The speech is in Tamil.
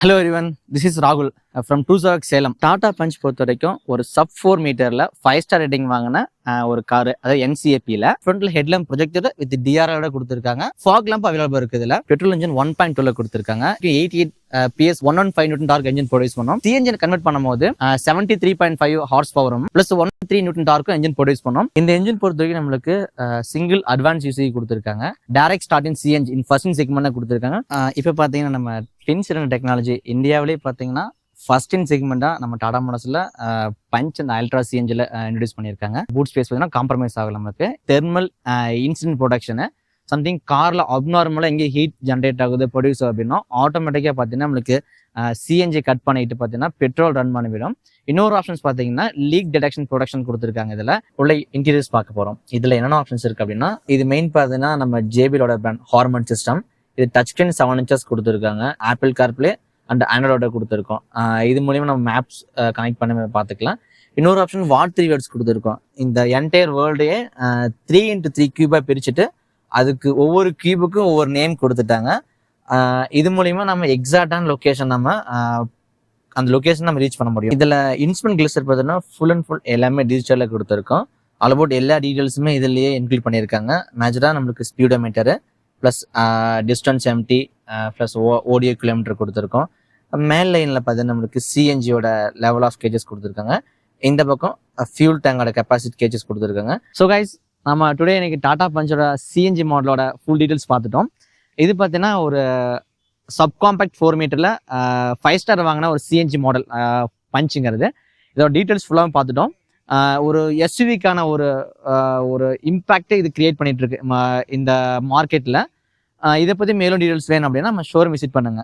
ஹலோ எவ்ரிவன், திஸ் இஸ் ராகுல் ஃப்ரம் டூசர்க் சேலம். டாடா பஞ்ச் பொறுத்த வரைக்கும் ஒரு சப் 4 மீட்டர்ல 5 ஸ்டார் ரேட்டிங் வாங்கின ஒரு காரு, அதாவது NCAPல ஃப்ரண்ட்ல ஹெட்லாம்ப் ப்ரொஜெக்டர் வித் DRL கொடுத்துருக்காங்க. ஃபாக் லாம்ப் அவைலபிள் இருக்குது. இதுல பெட்ரோல் இன்ஜின் 1.2ல கொடுத்துருக்காங்க. 88 PS 115 newton torque engine produce பண்ணும். CNG கன்வெர்ட் பண்ணும்போது 73.5 ஹார்ஸ் பவரும் பிளஸ் 13 நியூட்டன் டார்க்கும் என்ஜின் ப்ரொடியூஸ் பண்ணும். இந்த என்ஜின் பொறுத்த வரைக்கும் நம்மளுக்கு சிங்கிள் அட்வான்ஸ் யூசி கொடுத்துருக்காங்க. Direct starting CNG first segment கொடுத்துருக்காங்க. இப்போ பாத்தீங்கன்னா நம்ம ட்வின் சிலிண்டர் டெக்னாலஜி இந்தியாவிலே பார்த்தீங்கன்னா ஃபர்ஸ்ட் இன் செக்மெண்ட்டாக நம்ம டாடா மோட்டார்ஸில் பஞ்ச் அந்த அல்ட்ரா CNGல இன்ட்ரடியூஸ் பண்ணியிருக்காங்க. பூட் ஸ்பேஸ் பார்த்தீங்கன்னா காம்ப்ரமைஸ் ஆகல. நமக்கு தெர்மல் இன்சிடென்ட் ப்ரொடக்ஷனு சம்திங் காரில் அப்நார்மலாக எங்கே ஹீட் ஜென்ரேட் ஆகுது ப்ரொடியூஸ் அப்படின்னா ஆட்டோமேட்டிக்காக பார்த்தீங்கன்னா நம்மளுக்கு CNG கட் பண்ணிட்டு பார்த்தீங்கன்னா பெட்ரோல் ரன் பண்ணிவிடும். இன்னொரு ஆப்ஷன்ஸ் பார்த்தீங்கன்னா லீக் டிடெக்ஷன் ப்ரொடக்ஷன் கொடுத்துருக்காங்க. இதில் உள்ள இன்டீரியர்ஸ் பார்க்க போகிறோம். இதில் என்னென்ன ஆப்ஷன்ஸ் இருக்குது அப்படின்னா, இது மெயின் பார்த்தீங்கன்னா நம்ம JBLோட பிராண்ட் ஹார்மன் சிஸ்டம். இது டச் ஸ்கிரீன் 7 inches கொடுத்துருக்காங்க. ஆப்பிள் கார்ப்ளே அண்ட் ஆண்ட்ராய்டோட கொடுத்துருக்கோம். இது மூலியமா நம்ம மேப்ஸ் கனெக்ட் பண்ணி பார்த்துக்கலாம். இன்னொரு ஆப்ஷன் வாட் 3 வேர்ட்ஸ் கொடுத்துருக்கோம். இந்த என்டையர் வேர்ல்டையே 3x3 கியூபாக பிரிச்சுட்டு அதுக்கு ஒவ்வொரு கியூபுக்கும் ஒவ்வொரு நேம் கொடுத்துட்டாங்க. இது மூலியமா நம்ம எக்ஸாக்டான லொக்கேஷன் நம்ம அந்த லொக்கேஷன் நம்ம ரீச் பண்ண முடியும். இதில் இன்ஸ்ட்ருமெண்ட் கிளிஸ்டர் பார்த்தீங்கன்னா ஃபுல் அண்ட் ஃபுல் எல்லாமே டிஜிட்டலில் கொடுத்துருக்கோம். ஆல்அபவுட் எல்லா டீட்டெயில்ஸுமே இதுலேயே இன்க்ளூட் பண்ணியிருக்காங்க. மேஜராக நம்மளுக்கு speedometer plus distance empty plus odo kilometre கொடுத்துருக்கோம். மேல் லைனில் பார்த்தீங்கன்னா நம்மளுக்கு CNGயோட லெவல் ஆஃப் கேஜஸ் கொடுத்துருக்காங்க. இந்த பக்கம் ஃபியூல் டேங்கோட கெப்பாசிட்டி கேஜஸ் கொடுத்துருக்காங்க. ஸோ கைஸ், நம்ம டுடே இன்னைக்கு டாடா பஞ்சோட CNG மாடலோட ஃபுல் டீட்டெயில்ஸ் பார்த்துட்டோம். இது பார்த்தீங்கன்னா ஒரு சப்காம்பேக்ட் 4 மீட்டரில் 5 ஸ்டார் வாங்கின ஒரு CNG மாடல் பஞ்சுங்கிறது. இதோட டீட்டெயில்ஸ் ஃபுல்லாகவும் பார்த்துட்டோம். ஒரு SUVக்கான ஒரு இம்பேக்டை இது கிரியேட் பண்ணிட்டு இருக்கு இந்த மார்க்கெட்டில். இதை பற்றி மேலும் டீட்டெயில்ஸ் வேணும் அப்படின்னா நம்ம ஷோரூம் விசிட் பண்ணுங்க.